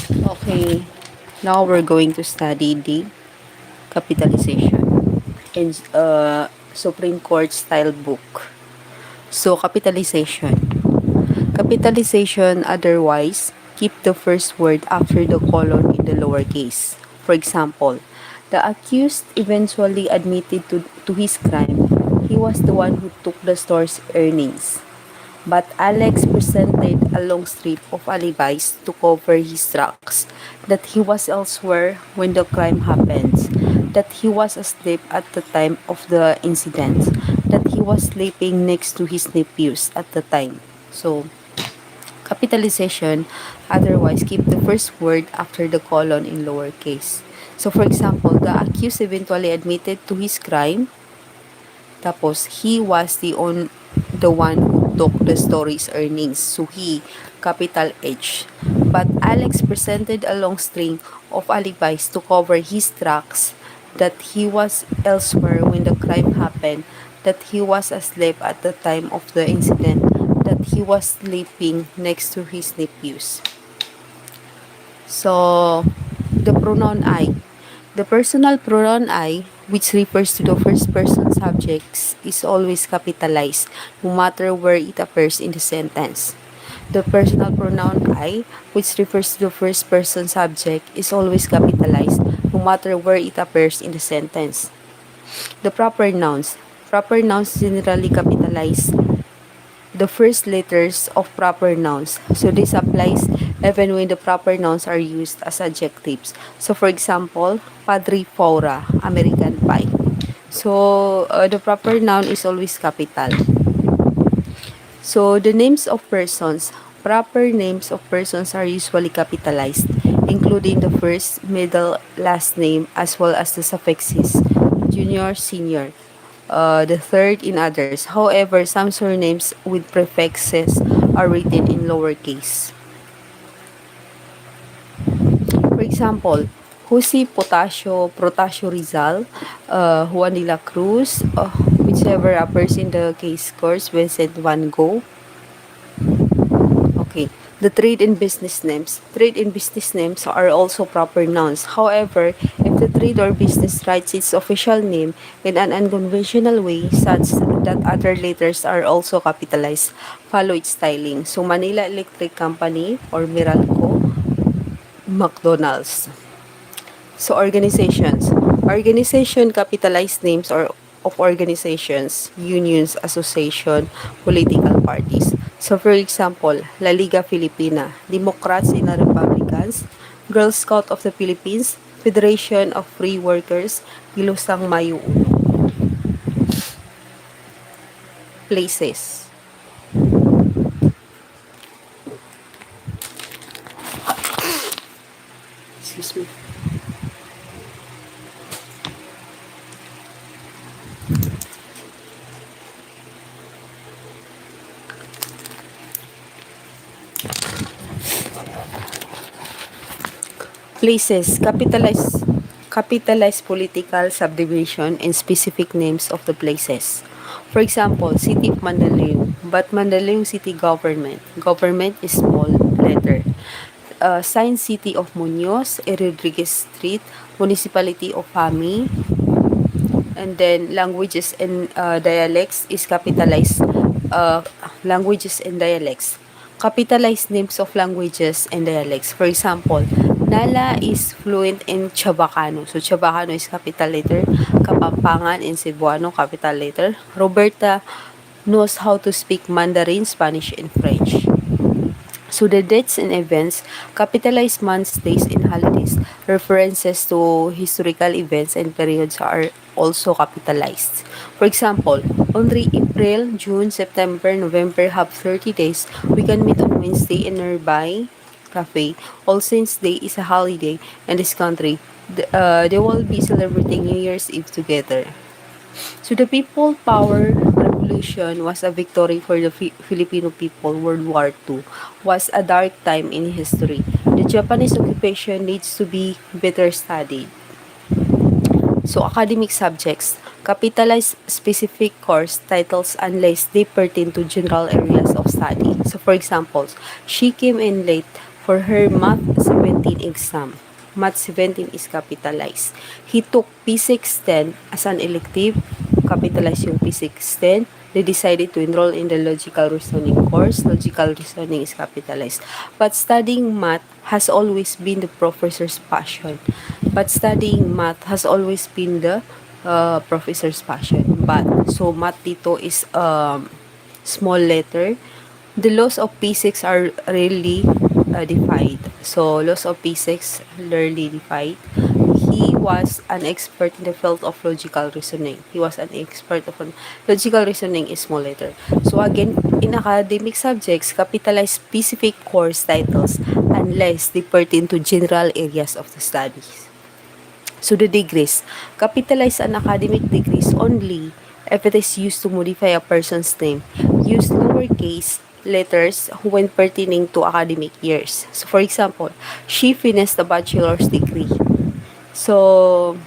Okay, now we're going to study the capitalization in Supreme Court style book. So, capitalization. Capitalization otherwise keep the first word after the colon in the lowercase. For example, the accused eventually admitted to his crime. He was the one who took the store's earnings. But Alex presented a long strip of alibis to cover his tracks, that he was elsewhere when the crime happened, that he was asleep at the time of the incident, that he was sleeping next to his nephews at the time. So, capitalization otherwise keep the first word after the colon in lowercase. So, for example, the accused eventually admitted to his crime. Tapos, he was the one who took the store's earnings. So, he, capital H. But Alex presented a long string of alibis to cover his tracks that he was elsewhere when the crime happened, that he was asleep at the time of the incident, that he was sleeping next to his nephews. So, the pronoun I. The personal pronoun I, which refers to the first person subjects, is always capitalized, no matter where it appears in the sentence. The personal pronoun I, which refers to the first person subject, is always capitalized, no matter where it appears in the sentence. The proper nouns. Proper nouns generally capitalize the first letters of proper nouns. So this applies even when the proper nouns are used as adjectives. So for example, Padre Fora, American Pie. So the proper noun is always capital. So the names of persons, proper names of persons are usually capitalized, including the first, middle, last name, as well as the suffixes, junior, senior. The third in others. However, some surnames with prefixes are written in lowercase. For example, Jose Potasio, Protasio Rizal, Juan de la Cruz, whichever appears in the case course, Vincent Van Gogh. Okay. The trade and business names. Trade and business names are also proper nouns. However, if the trade or business writes its official name in an unconventional way, such that other letters are also capitalized, follow its styling. So, Manila Electric Company or Meralco, McDonald's. So, organizations. Organization capitalized names or of organizations, unions, association, political parties. So, for example, La Liga Filipina, Democrats and Republicans, Girl Scout of the Philippines, Federation of Free Workers, Gilusang Mayo Uno. Places. Excuse me. Places, capitalize political subdivision and specific names of the places. For example, City of Mandaluyong, but Mandaluyong City Government. Government is small letter. Sign City of Muñoz, E. Rodriguez Street, Municipality of Fami, and then languages and dialects is capitalized languages and dialects. Capitalized names of languages and dialects. For example, Nala is fluent in Chabacano. So, Chabacano is capital letter. Kapampangan in Cebuano, capital letter. Roberta knows how to speak Mandarin, Spanish, and French. So the dates and events, capitalized months, days, and holidays, references to historical events and periods are also capitalized. For example, only April, June, September, November have 30 days. We can meet on Wednesday in nearby cafe. All Saints Day is a holiday in this country. They will be celebrating New Year's Eve together. So the People Power Revolution was a victory for the Filipino people. World War II was a dark time in history. The Japanese occupation needs to be better studied. So academic subjects, capitalize specific course titles unless they pertain to general areas of study. So for example, she came in late for her Math 17 exam. Math 17 is capitalized. He took P6 10 as an elective, capitalized yung P6 10. They decided to enroll in the logical reasoning course. Logical reasoning is capitalized. But studying math has always been the professor's passion. But studying math has always been the professor's passion. But, so math dito is small letter. The laws of physics are really defied. So, laws of physics rarely defied. He was an expert in the field of logical reasoning. He was an expert of logical reasoning is small letter. So again, in academic subjects, capitalize specific course titles unless they pertain to general areas of the studies. So the degrees, capitalize an academic degrees only if it is used to modify a person's name. Use lowercase letters when pertaining to academic years. So for example, she finished a bachelor's degree. So,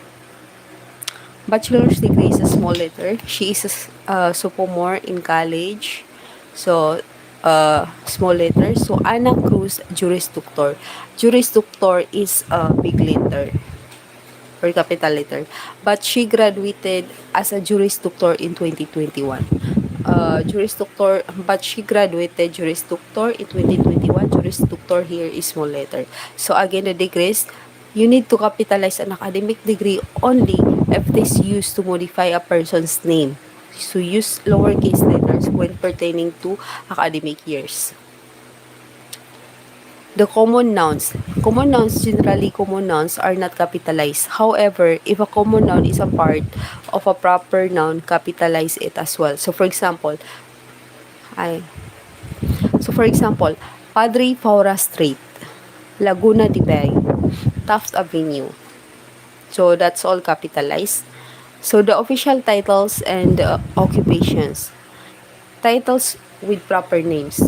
bachelor's degree is a small letter. She is a sophomore in college. So, small letter. So, Ana Cruz, Juris Doctor. Juris Doctor is a big letter or capital letter. But she graduated as a Juris Doctor in 2021. Juris Doctor, but she graduated Juris Doctor in 2021. Juris Doctor here is small letter. So, again, the degrees, you need to capitalize an academic degree only if it is used to modify a person's name. So, use lowercase letters when pertaining to academic years. The common nouns. Common nouns, generally common nouns are not capitalized. However, if a common noun is a part of a proper noun, capitalize it as well. So, for example, Padre Faura Street, Laguna de Bay, Taft Avenue. So, that's all capitalized. So, the official titles and occupations. Titles with proper names.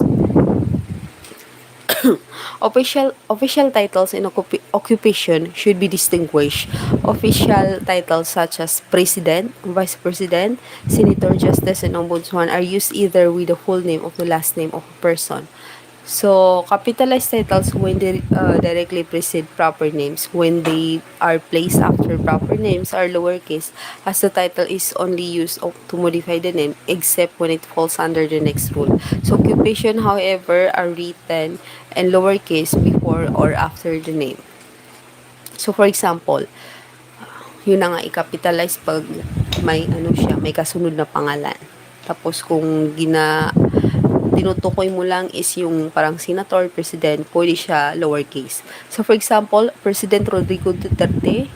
Official titles in occupation should be distinguished. Official titles such as President, Vice President, Senator, Justice, and Ombudsman are used either with the full name of the last name of a person. So, capitalized titles when they directly precede proper names. When they are placed after proper names are lowercase, as the title is only used to modify the name except when it falls under the next rule. So, occupation, however, are written in lowercase before or after the name. So, for example, yun na nga i-capitalize pag may may kasunod na pangalan. Tapos kung tinutukoy mo lang is yung parang senator, president, pwede siya lowercase. So, for example, President Rodrigo Duterte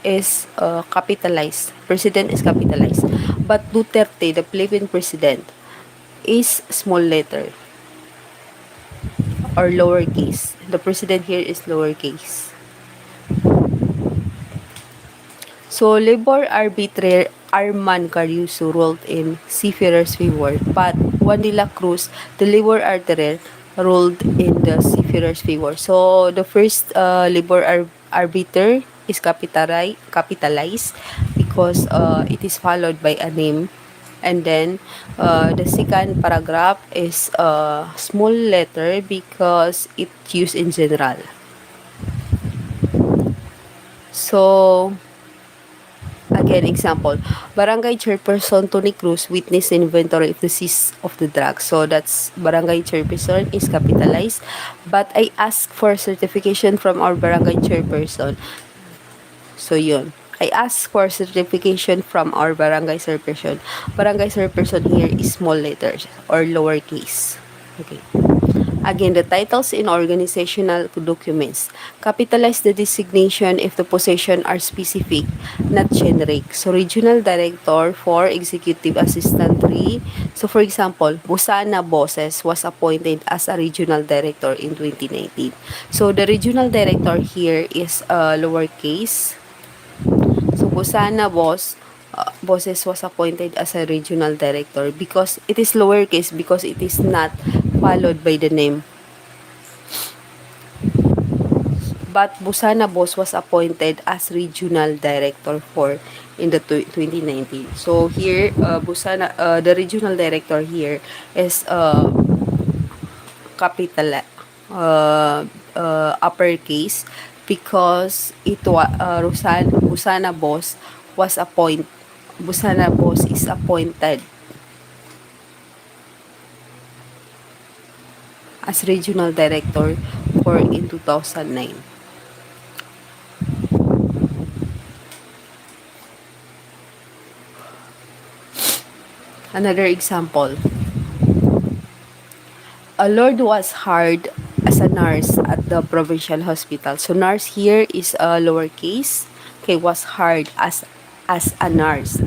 is capitalized. President is capitalized. But Duterte, the Philippine president, is small letter or lowercase. The president here is lowercase. So, labor arbitrator Arman Caruso ruled in seafarer's favor, but Juan de la Cruz, the labor arbitrator, ruled in the seafarer's favor. So, the first labor arbiter is capitalized because it is followed by a name. And then, the second paragraph is a small letter because it's used in general. So, again, example, Barangay Chairperson Tony Cruz witnessed inventory of the seize of the drugs. So, that's Barangay Chairperson is capitalized. But I ask for certification from our Barangay Chairperson. So, yun. I ask for certification from our Barangay Chairperson. Barangay Chairperson here is small letters or lowercase. Okay. Again, the titles in organizational documents. Capitalize the designation if the position are specific, not generic. So, Regional Director for Executive Assistant 3. So, for example, Busana Boses was appointed as a Regional Director in 2019. So, the Regional Director here is lowercase. So, Busana Boses was appointed as a Regional Director because it is lowercase because it is not followed by the name. But Busana Boss was appointed as Regional Director for in the 2019. So here, the Regional Director here is capital uppercase because Busana Boss was Busana Boss is appointed as regional director for in 2009. Another example, a Lord was hired as a nurse at the provincial hospital. So nurse here is a lowercase. Okay, was hired as a nurse.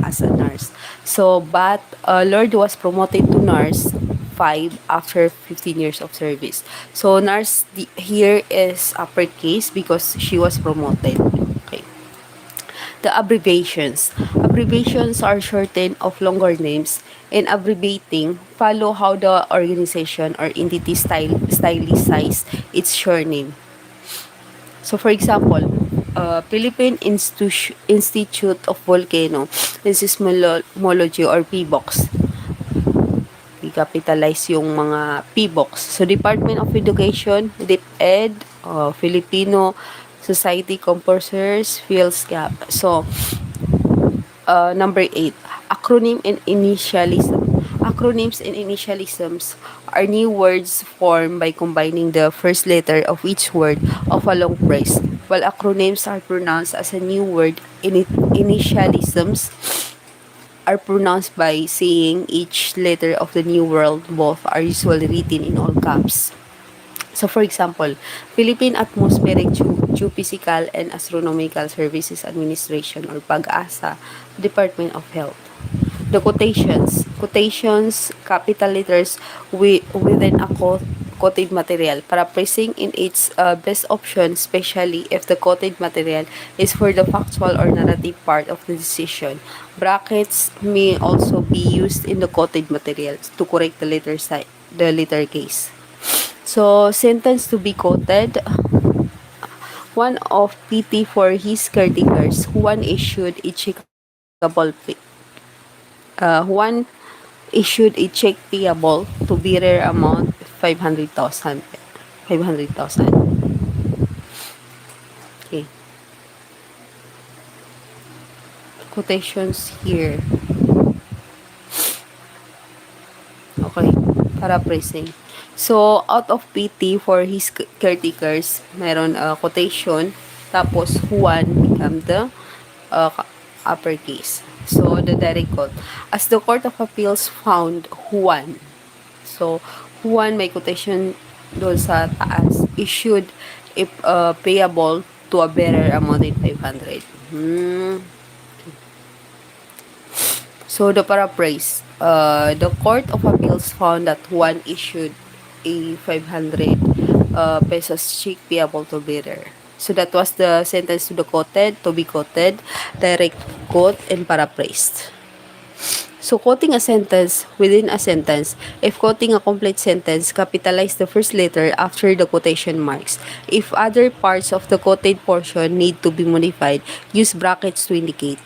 So but Lord was promoted to nurse 5 after 15 years of service. So nurse here is uppercase because she was promoted. Okay. The abbreviations. Abbreviations are shortened of longer names, and abbreviating follow how the organization or entity stylicize its short name. So for example, Philippine Institute of Volcano and Seismology or PBOX. I-capitalize yung mga PBOX. So Department of Education, DepEd, Filipino Society Composers, PhilSCAP. So number 8, acronym and initialism. Acronyms and initialisms are new words formed by combining the first letter of each word of a long phrase. While acronyms are pronounced as a new word, initialisms are pronounced by saying each letter of the new word. Both are usually written in all caps. So for example, Philippine Atmospheric Geophysical and Astronomical Services Administration or PAGASA, Department of Health. The quotations, capital letters within a quoted material, paraphrasing in its best option, especially if the quoted material is for the factual or narrative part of the decision. Brackets may also be used in the quoted materials to correct the letter case. So, sentence to be quoted. One of PT for his caretakers, one issued a checkable one issued a check payable to bearer amount 500,000. 500,000. Okay. Quotations here. Okay. Paraphrasing. So, out of pity for his caretakers, meron quotation. Tapos, Juan become the uh, uppercase. So, the direct quote. As the Court of Appeals found Juan. So, Juan may quotation doon sa taas. Issued if payable to a bearer amount in 500. So, the paraphrase. The Court of Appeals found that Juan issued a 500 pesos check payable to bearer. So, that was the sentence to be quoted, direct quote, and paraphrased. So, quoting a sentence within a sentence. If quoting a complete sentence, capitalize the first letter after the quotation marks. If other parts of the quoted portion need to be modified, use brackets to indicate.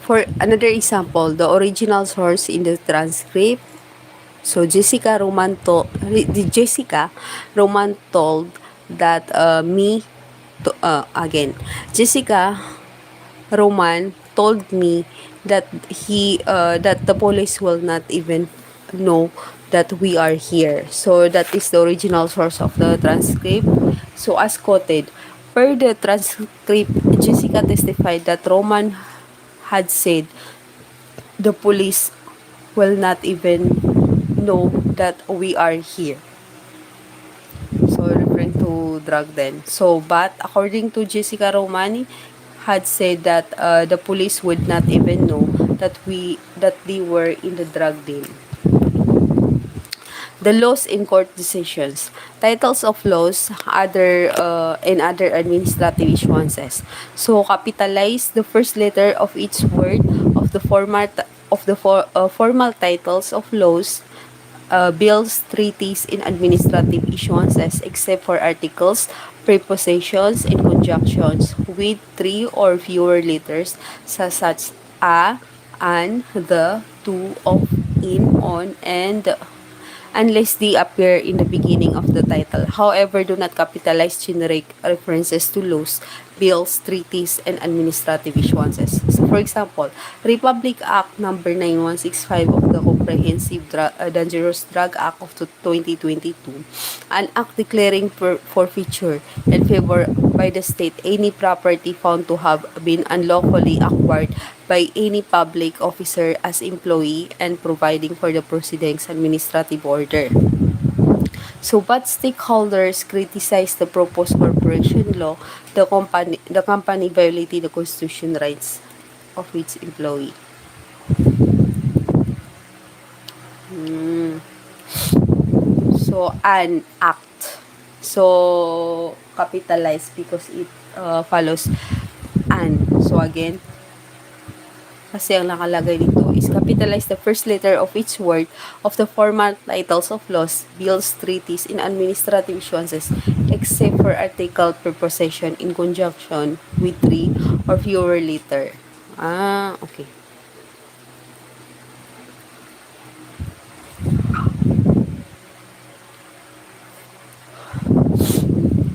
For another example, the original source in the transcript. So Jessica Roman told that Jessica Roman told me that the police will not even know that we are here. So that is the original source of the transcript. So as quoted, per the transcript, Jessica testified that Roman had said the police will not even know that we are here. So, referring to drug then. So, but according to Jessica Romani, had said that the police would not even know that they were in the drug deal. The laws in court decisions, titles of laws, and other administrative issuances. So capitalize the first letter of each word of the formal titles of laws, bills, treaties, and administrative issuances, except for articles, prepositions, and conjunctions with three or fewer letters, such as a, an, the, to, of, in, on, and unless they appear in the beginning of the title. However, do not capitalize generic references to laws, bills, treaties, and administrative issuances. So, for example, Republic Act number 9165 of the Comprehensive Dangerous Drug Act of 2022, an act declaring forfeiture in favor by the state any property found to have been unlawfully acquired by any public officer as employee and providing for the proceedings administrative order. So, but stakeholders criticize the proposed corporation law, the company violating the constitution rights of its employee. So, an act. So, capitalized because it follows an. So, again, kasi ang nakalagay dito is capitalize the first letter of each word of the formal titles of laws, bills, treaties, and administrative issuances, except for article preposition in conjunction with three or fewer letter. Okay.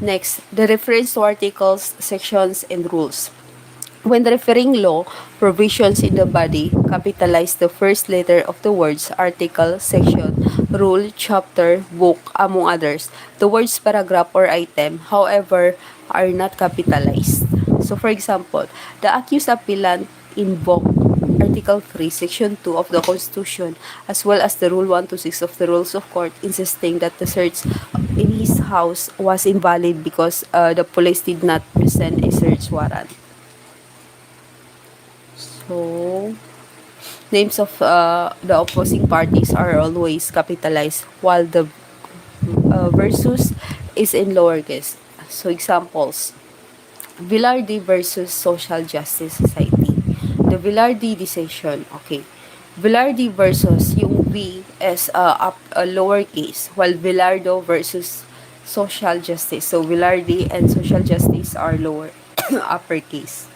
Next, the reference to articles, sections, and rules. When referring law provisions in the body, capitalize the first letter of the words article, section, rule, chapter, book, among others. The words paragraph or item, however, are not capitalized. So, for example, the accused appellant invoked Article 3, Section 2 of the Constitution, as well as the Rule 126 of the Rules of Court, insisting that the search in his house was invalid because the police did not present a search warrant. So, names of the opposing parties are always capitalized, while the versus is in lowercase. So, examples: Villardi versus Social Justice Society. The Villardi decision, okay. Villardi versus yung V is a lowercase, while Villardo versus Social Justice. So, Villardi and Social Justice are lower uppercase.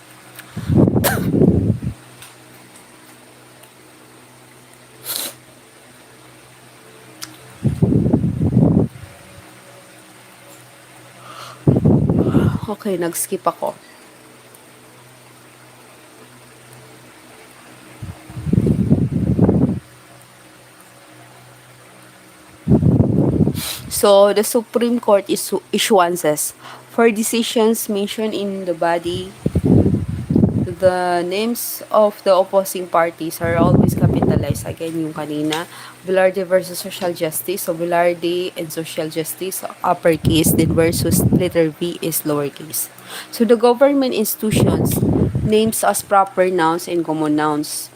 Okay, nag-skip ako. So, the Supreme Court issuances for decisions mentioned in the body. The names of the opposing parties are always capitalized. Again, yung kanina, Velarde versus Social Justice. So, Velarde and Social Justice, uppercase, then versus letter V is lowercase. So, the government institutions, names as proper nouns and common nouns.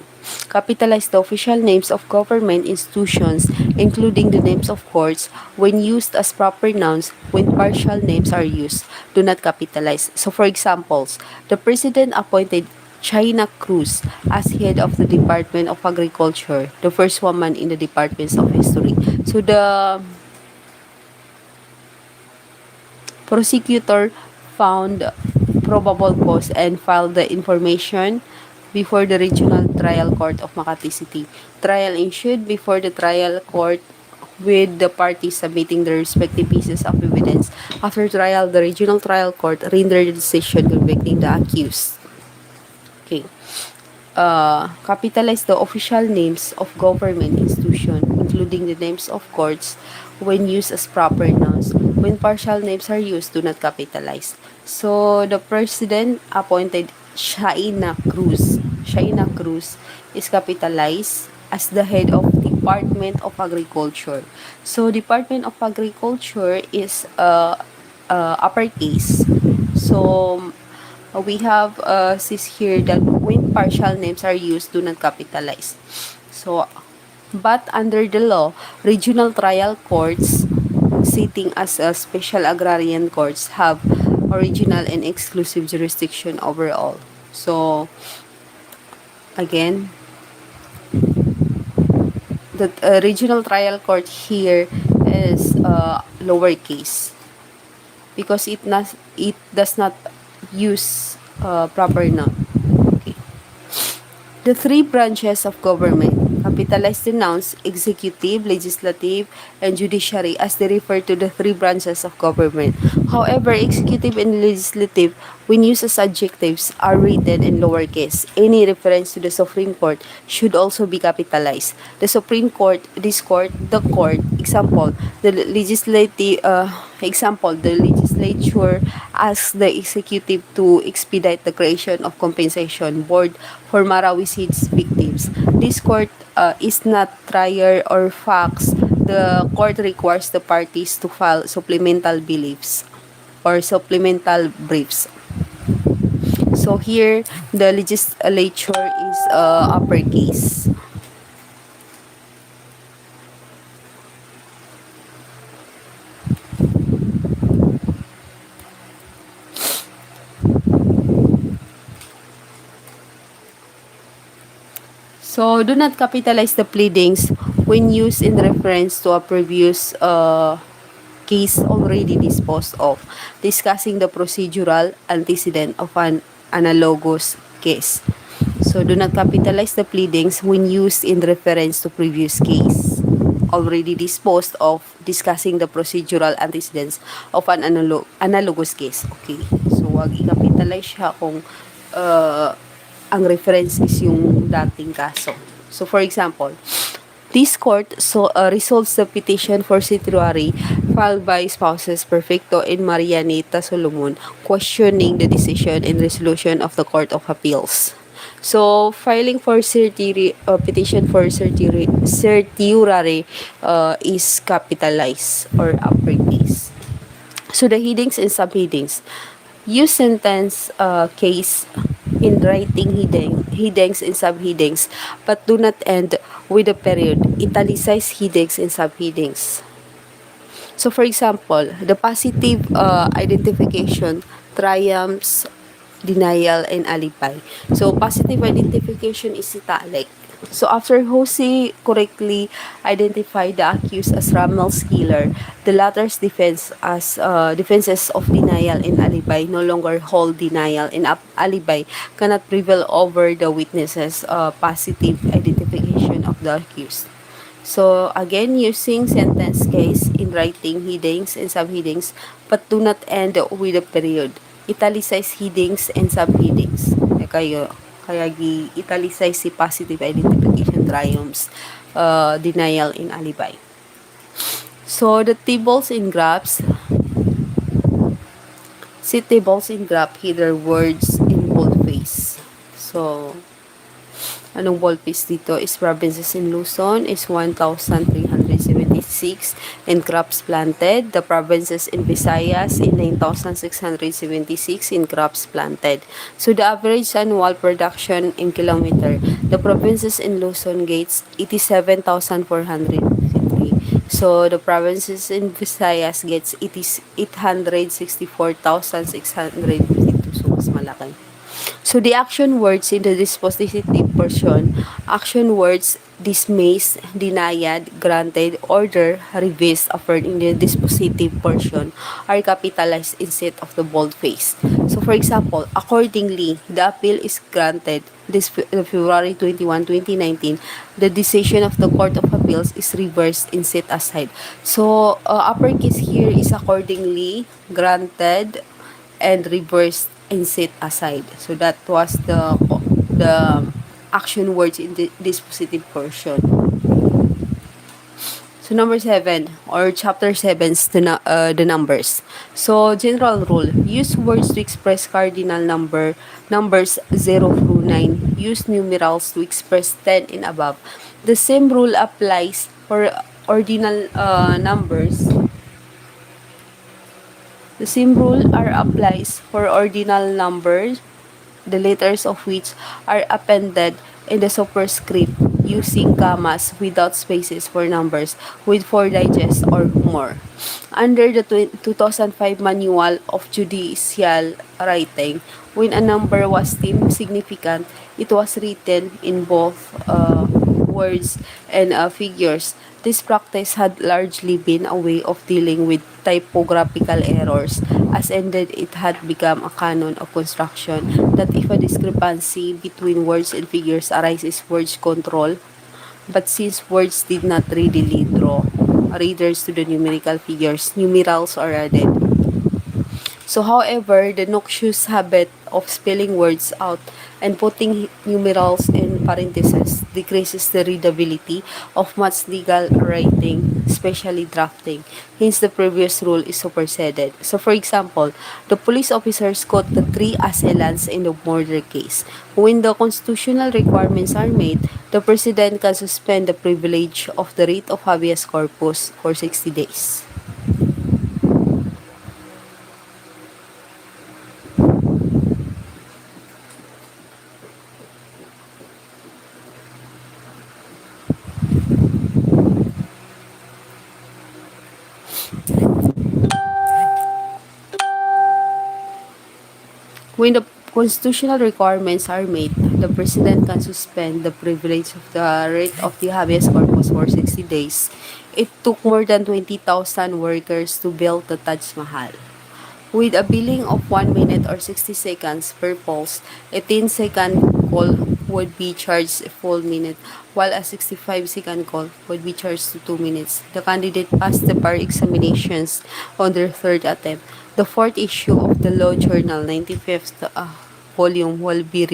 Capitalize the official names of government institutions, including the names of courts, when used as proper nouns. When partial names are used, do not capitalize. So, for examples, the President appointed China Cruz as head of the Department of Agriculture, the first woman in the departments of history. So, the prosecutor found probable cause and filed the information before the Regional Trial Court of Makati City. Trial ensued before the trial court with the parties submitting their respective pieces of evidence. After trial, the Regional Trial Court rendered a decision convicting the accused. Okay. Capitalize the official names of government institution, including the names of courts, when used as proper nouns. When partial names are used, do not capitalize. So, the President appointed Shaina Cruz. Shaina Cruz is capitalized as the head of Department of Agriculture. So, Department of Agriculture is uppercase. So, We have says here that when partial names are used, do not capitalize. So, but under the law, regional trial courts sitting as a special agrarian courts have original and exclusive jurisdiction over all. So, again, the regional trial court here is lowercase because it does not use proper noun. Okay. The three branches of government capitalize the nouns executive, legislative, and judiciary as they refer to the three branches of government. However, executive and legislative, when used as adjectives, are written in lowercase. Any reference to the Supreme Court should also be capitalized. The Supreme Court, this court, the court, example, the legislative, the legislature asks the executive to expedite the creation of compensation board for Marawi Seeds victims. This court is not trier or facts. The court requires the parties to file supplemental beliefs or supplemental briefs. So here, the legislature is uppercase. So, do not capitalize the pleadings when used in reference to a previous case already disposed of, discussing the procedural antecedent of an analogous case. So, do not capitalize the pleadings when used in reference to previous case already disposed of, discussing the procedural antecedents of an analogous case. Okay. So, wag i-capitalize siya kung ang reference is yung dating kaso. So, for example, this court resolves the petition for certiorari filed by spouses Perfecto and Marianita Solomon, questioning the decision and resolution of the Court of Appeals. So, filing for petition for certiorari is capitalized or uppercase. So, the headings and subheadings. Use sentence case in writing headings and subheadings, but do not end with a period. Italicize headings and subheadings. So, for example, the positive identification triumphs, denial, and alibi. So, positive identification is italic. So, after Jose correctly identified the accused as Rammel's killer, the latter's defenses of denial and alibi no longer hold. Denial and alibi cannot prevail over the witness's positive identification of the accused. So, again, using sentence case in writing headings and subheadings, but do not end with a period. Italicize headings and subheadings. Kaya gi-italicize si positive identification triumphs, denial, and alibi. So, the tables and graphs. See tables and graph header words in boldface. So, anong boldface dito is provinces in Luzon is 1,376 and crops planted. The provinces in Visayas in 9,676 in crops planted. So the average annual production in kilometer. The provinces in Luzon gets 87,453. So the provinces in Visayas gets 864,652. So mas malaki. So, the action words in the dispositive portion, action words dismissed, denied, granted, order, revised, offered in the dispositive portion are capitalized instead of the boldface. So, for example, accordingly, the appeal is granted. This February 21, 2019, the decision of the Court of Appeals is reversed and set aside. So, uppercase here is accordingly, granted, and reversed and set aside. So that was the action words in the dispositive portion. So number 7 or chapter 7 is the numbers. So general rule, use words to express cardinal numbers 0 through 9. Use numerals to express 10 and above. The same rule applies for ordinal numbers The same rule are applies for ordinal numbers, the letters of which are appended in the superscript using commas without spaces for numbers with four digits or more. Under the 2005 Manual of Judicial Writing, when a number was deemed significant, it was written in both words and figures. This practice had largely been a way of dealing with typographical errors, as indeed it had become a canon of construction that if a discrepancy between words and figures arises, words control. But since words did not readily draw readers to the numerical figures, numerals are added. So, however, the noxious habit of spelling words out and putting numerals in parentheses decreases the readability of much legal writing, especially drafting. Hence, the previous rule is superseded. So, for example, the police officers caught the three assailants in the murder case. When the constitutional requirements are made, the president can suspend the privilege of the writ of habeas corpus for 60 days. When the constitutional requirements are made, the president can suspend the privilege of the writ of the habeas corpus for 60 days. It took more than 20,000 workers to build the Taj Mahal. With a billing of 1 minute or 60 seconds per pulse, a 10-second call would be charged a full minute, while a 65-second call would be charged to 2 minutes. The candidate passed the bar examinations on their third attempt. The fourth issue of the Law Journal, 95th volume, will be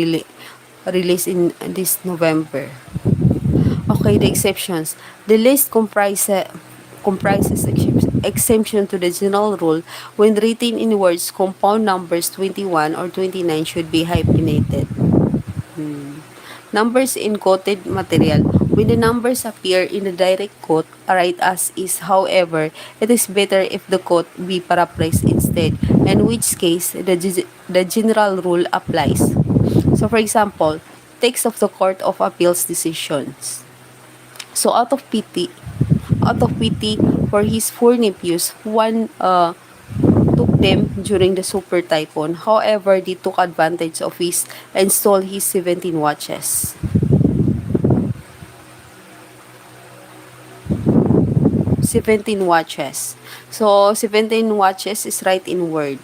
released in this November. Okay, the exceptions. The list comprises exemption to the general rule when written in words. Compound numbers 21 or 29 should be hyphenated. Numbers in quoted material. When the numbers appear in the direct quote, write as is. However, it is better if the quote be paraphrased instead, in which case the general rule applies. So, for example, text of the Court of Appeals decisions. So, out of pity for his four nephews, one took them during the super typhoon. However, they took advantage of his and stole his 17 watches. 17 watches. So, 17 watches is right in word.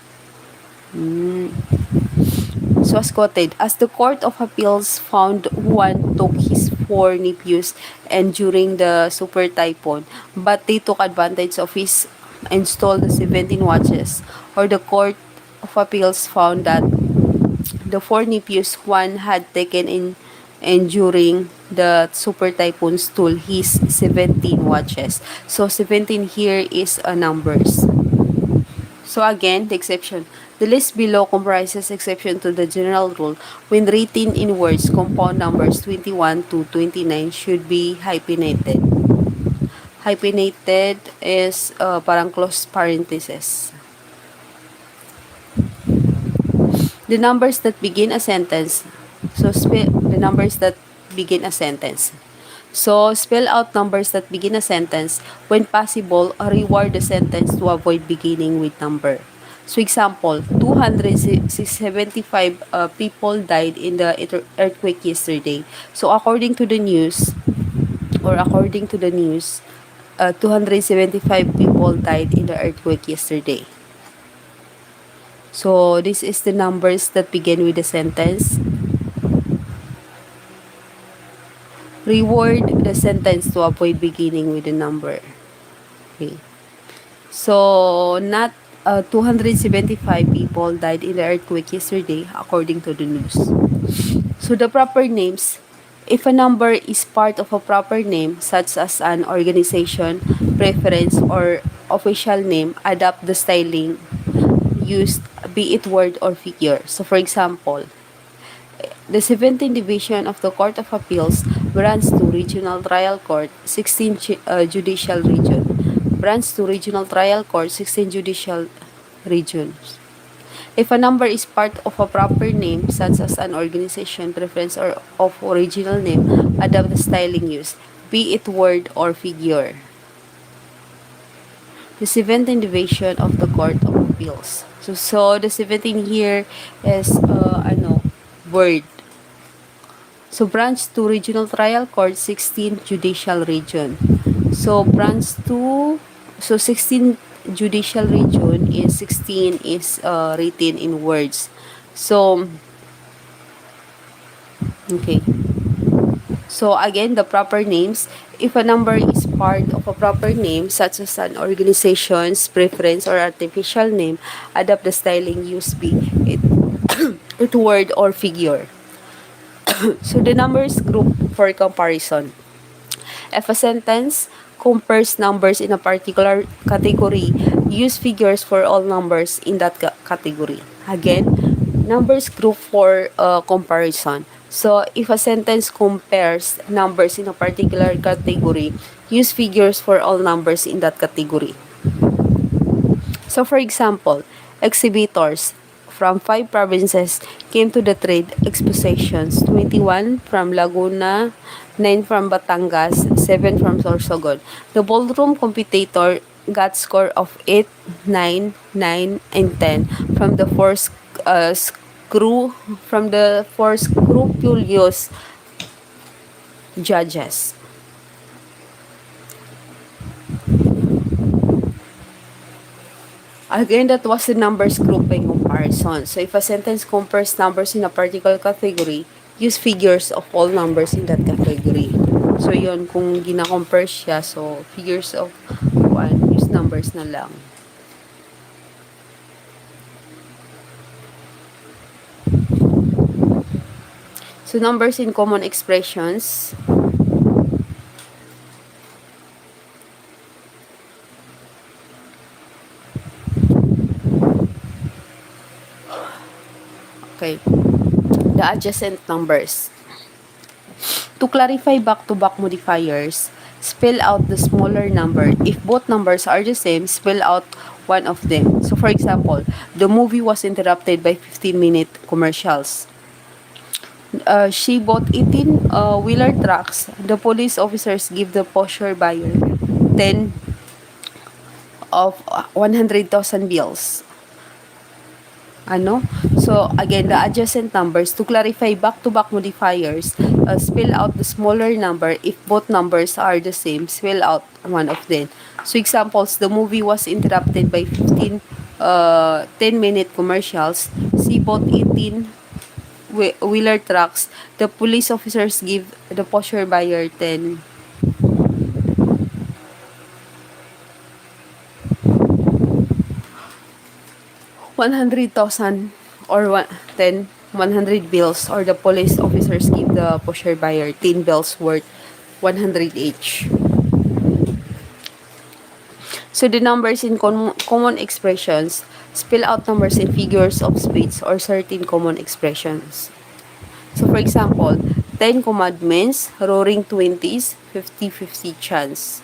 So, as quoted, as the Court of Appeals found one took his four nephews and during the super typhoon, but they took advantage of his and stole the 17 watches, or the Court of Appeals found that the four nephews one had taken in and during the super typhoon stole his 17 watches. So 17 here is a numbers. So again, the exception. The list below comprises exception to the general rule. When written in words, compound numbers 21 to 29 should be hyphenated. Hyphenated is parang close parenthesis. The numbers that begin a sentence. So the numbers that begin a sentence. So, spell out numbers that begin a sentence. When possible, reword the sentence to avoid beginning with number. So, example, 275 people died in the earthquake yesterday. So, according to the news, 275 people died in the earthquake yesterday. So, this is the numbers that begin with the sentence. Reword the sentence to avoid beginning with a number. Okay. So, not 275 people died in the earthquake yesterday, according to the news. So, the proper names. If a number is part of a proper name, such as an organization, preference, or official name, adapt the styling used, be it word or figure. So, for example, the 17th Division of the Court of Appeals, Branch 2 Regional Trial Court, 16 Judicial Region. Branch 2 Regional Trial Court, 16 Judicial regions. If a number is part of a proper name, such as an organization, preference, or of original name, adapt the styling used, be it word or figure. The 17th division of the Court of Appeals. So the 17 here is word. So branch 2 regional trial court, 16 judicial region. So branch 2, so 16 judicial region is 16 is written in words. So okay. So again, the proper names, if a number is part of a proper name such as an organization's preference or artificial name, adapt the styling used, be it, it word or figure. So the numbers group for comparison. If a sentence compares numbers in a particular category, use figures for all numbers in that category. Again, numbers group for comparison. So if a sentence compares numbers in a particular category, use figures for all numbers in that category. So for example, exhibitors from 5 provinces came to the trade expositions, 21 from Laguna, 9 from Batangas, 7 from Sorsogon. The ballroom competitor got score of 8, 9, 9, and 10 from the four scrupulous judges. Again, that was the numbers grouping comparison. So if a sentence compares numbers in a particular category, use figures of all numbers in that category. So yon, kung gina-compare siya, so figures of one, use numbers na lang. So numbers in common expressions. Okay. The adjacent numbers. To clarify back-to-back modifiers, spell out the smaller number. If both numbers are the same, spell out one of them. So for example, the movie was interrupted by 15-minute commercials. She bought 18 wheeler trucks. The police officers give the posher buyer 10 of 100,000 bills. So again, the adjacent numbers, to clarify back-to-back modifiers, spell out the smaller number. If both numbers are the same, spell out one of them. So examples, the movie was interrupted by 10-minute commercials. She bought 18 wheeler trucks. The police officers give the posher buyer 10 100,000 or 100 bills, or the police officers give the posher buyer 10 bills worth 100 each. So the numbers in common expressions, spell out numbers in figures of speech or certain common expressions. So for example, 10 commandments, roaring 20s, 50-50 chance.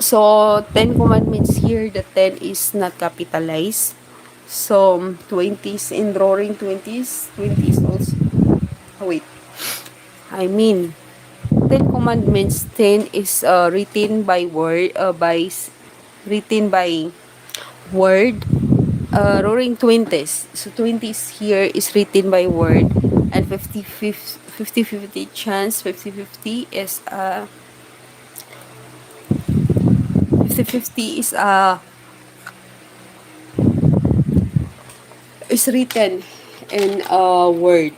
So 10 commandments here, the 10 is not capitalized. So 20s in roaring 20s also. Wait. 10 commandments, 10 is written by word. Roaring 20s. So 20s here is written by word, and 50-50 chance, 50-50 is 50-50 is written in a word.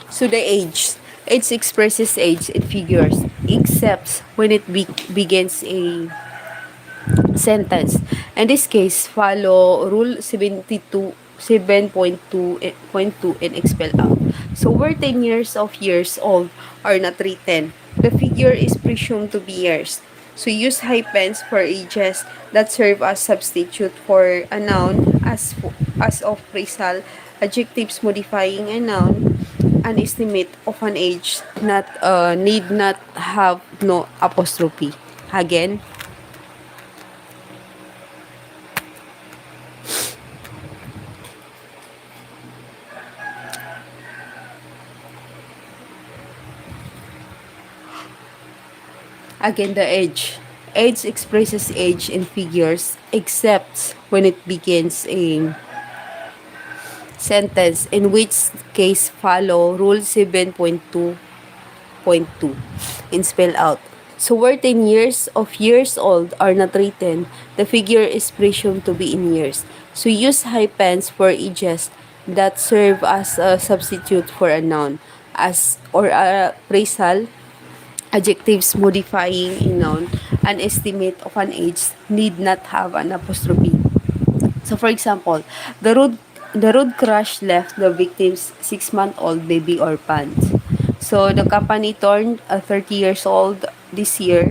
So the age expresses age in figures, except when it begins a sentence. In this case, follow Rule 7.2 and expel out. So where 10 years old are not written, the figure is presumed to be years. So use hyphens for ages that serve as substitute for a noun as of phrasal adjectives modifying a noun. An estimate of an age not need not have no apostrophe. Again, the age. Age expresses age in figures except when it begins a sentence, in which case follow Rule 7.2.2 in spell out. So where 10 years old are not written, the figure is presumed to be in years. So use hyphens for ages that serve as a substitute for a noun as or a phrasal adjectives modifying a noun. An estimate of an age need not have an apostrophe. So for example, the road crash left the victim's 6-month-old baby orphaned. So the company turned 30 years old this year.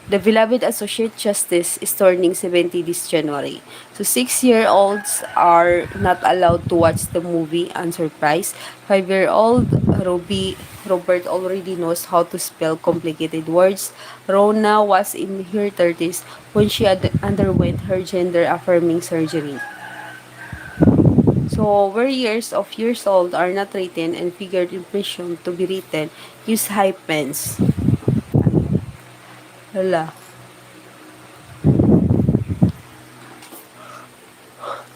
The beloved Associate Justice is turning 70 this January. So 6-year-olds are not allowed to watch the movie Unsurprised. 5-year-old Robert already knows how to spell complicated words. Rona was in her 30s when she underwent her gender-affirming surgery. So, where years old are not written and figured in presumed to be written, use hyphens. Lala.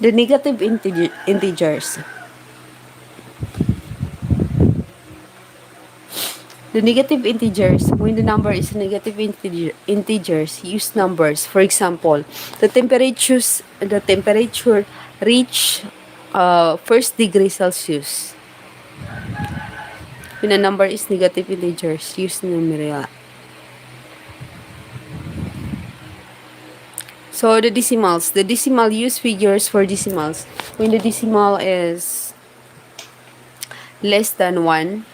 The negative integers. The negative integers, when the number is negative integers, use numbers. For example, the temperature reach first degree Celsius. When a number is negative integers, use numeral. So the decimals, use figures for decimals. When the decimal is less than 1,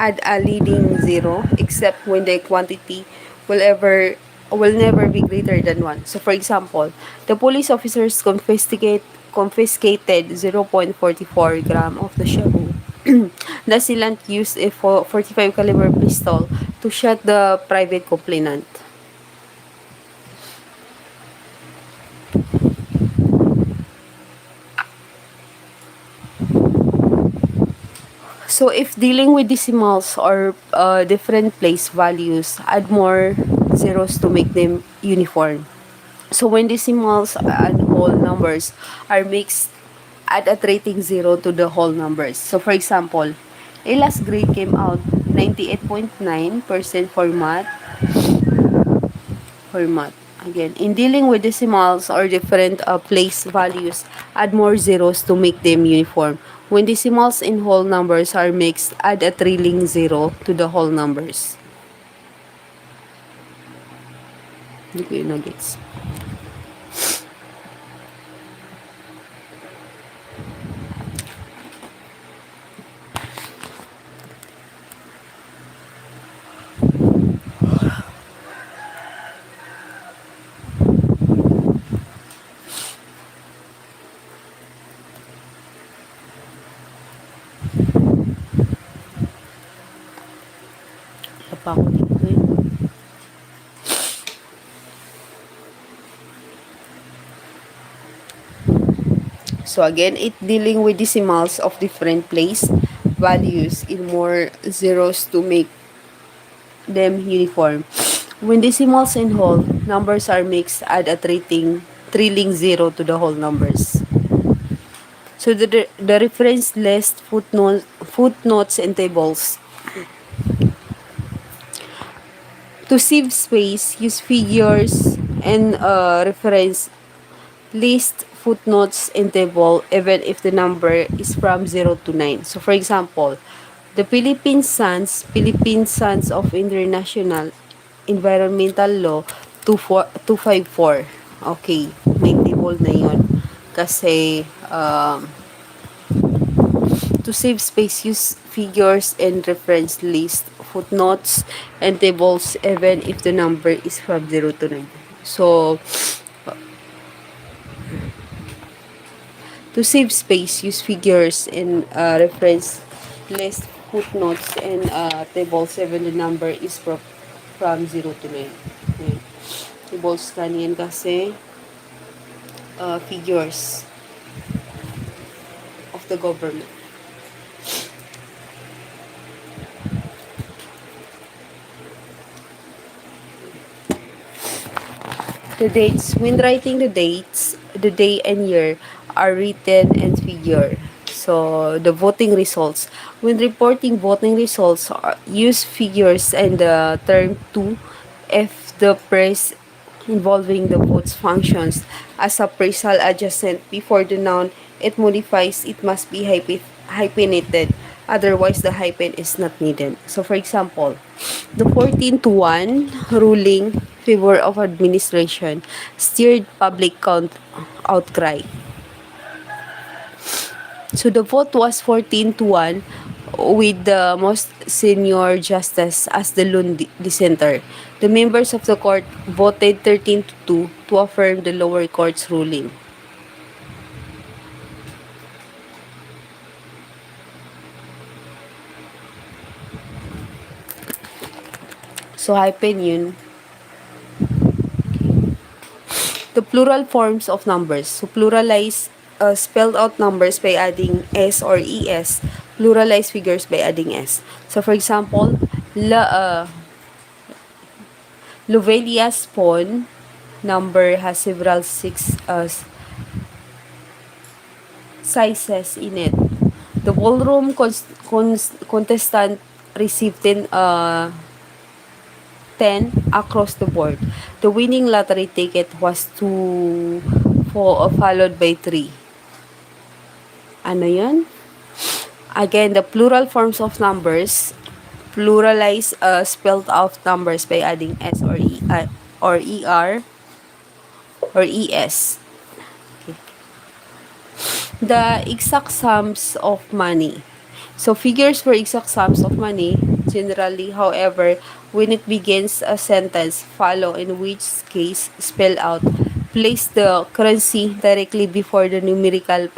add a leading 0, except when the quantity will never be greater than 1. So for example, the police officers confiscated 0.44 gram of the shabu. The assailant used a 45 caliber pistol to shoot the private complainant. So if dealing with decimals or different place values, add more zeros to make them uniform. So when decimals and whole numbers are mixed, add a rating 0 to the whole numbers. So for example, Ela's grade came out 98.9% for math. Again, in dealing with decimals or different place values, add more zeros to make them uniform. When decimals and whole numbers are mixed, add a trailing 0 to the whole numbers. Hindi ko yun na-gets. Wala pa ako dito eh. So again, it dealing with decimals of different place values in more zeros to make them uniform. When decimals and whole numbers are mixed, add a trailing 0 to the whole numbers. So the reference list, footnotes and tables. To save space, use figures and reference list, footnotes, and table even if the number is from 0 to 9. So for example, the Philippine Sons of International Environmental Law 254. Okay, may table na yun. Kasi to save space, use figures and reference list, footnotes and tables even if the number is from 0 to 9. So, to save space, use figures and reference list, footnotes, and tables even the number is from 0 to 9. Okay. Tables kanyan kasi figures of the government. The dates. When writing the dates, the day and year are written and figure. So, the voting results. When reporting voting results, use figures and the term to if the press involving the votes functions as a phrasal adjacent before the noun it modifies, it must be hyphenated. Otherwise, the hyphen is not needed. So, for example, the 14 to 1 ruling favor of administration stirred public outcry. So, the vote was 14 to 1 with the most senior justice as the lone dissenter. The members of the court voted 13 to 2 to affirm the lower court's ruling. So, hyphen yun. The plural forms of numbers. So, pluralize spelled out numbers by adding S or ES. Pluralize figures by adding S. So, for example, Lovelia's pawn number has several sizes in it. The ballroom contestant received 10 across the board. The winning lottery ticket was 2 followed by 3. Ano yun? Again, the plural forms of numbers, pluralize spelled out numbers by adding S or or ER or ES. Okay. The exact sums of money. So, figures for exact sums of money, generally, however, when it begins a sentence, follow in which case spell out, place the currency directly before the numerical,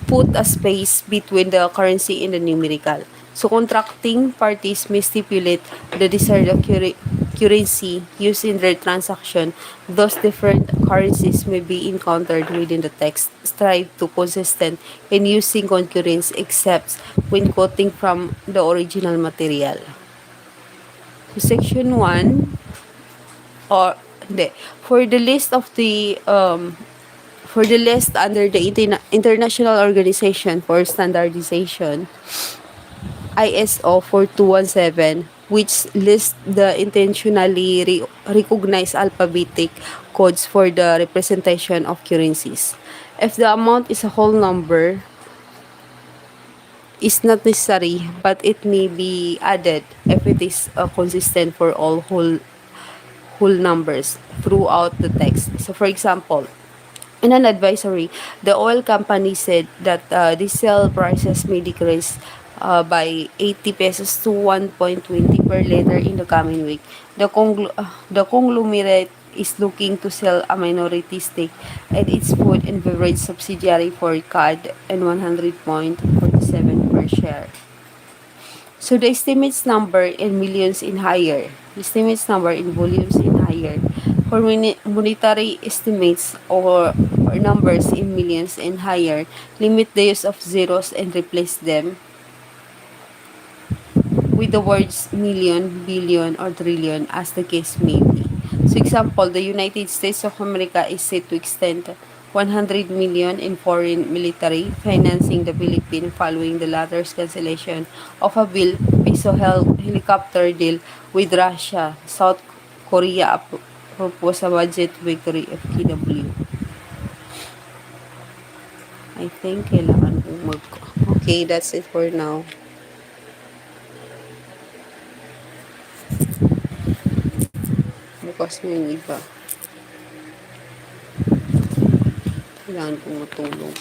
put a space between the currency and the numerical. So, contracting parties may stipulate the desired currency used in their transaction. Those different currencies may be encountered within the text. Strive to consistent in using concurrence except when quoting from the original material. So, section 1 or hindi, for the list of the for the list under the International Organization for Standardization, ISO 4217, which lists the intentionally recognized alphabetic codes for the representation of currencies. If the amount is a whole number, is not necessary, but it may be added if it is consistent for all whole numbers throughout the text. So, for example, in an advisory, the oil company said that diesel prices may decrease by 80 pesos to 1.20 per liter in the coming week. The conglomerate is looking to sell a minority stake at its food and beverage subsidiary for CAD and 100.47 per share. So the estimates number in millions in higher. Estimates number in volumes in higher. For monetary estimates or numbers in millions and higher, limit the use of zeros and replace them with the words million, billion, or trillion as the case may be. So example, the United States of America is set to extend 100 million in foreign military financing the Philippines following the latter's cancellation of a bill peso helicopter deal with Russia. South Korea proposed a budget victory of KW. I think kailangan kong Okay, that's it for now. Bukas na yung iba. Kailangan kong matulog.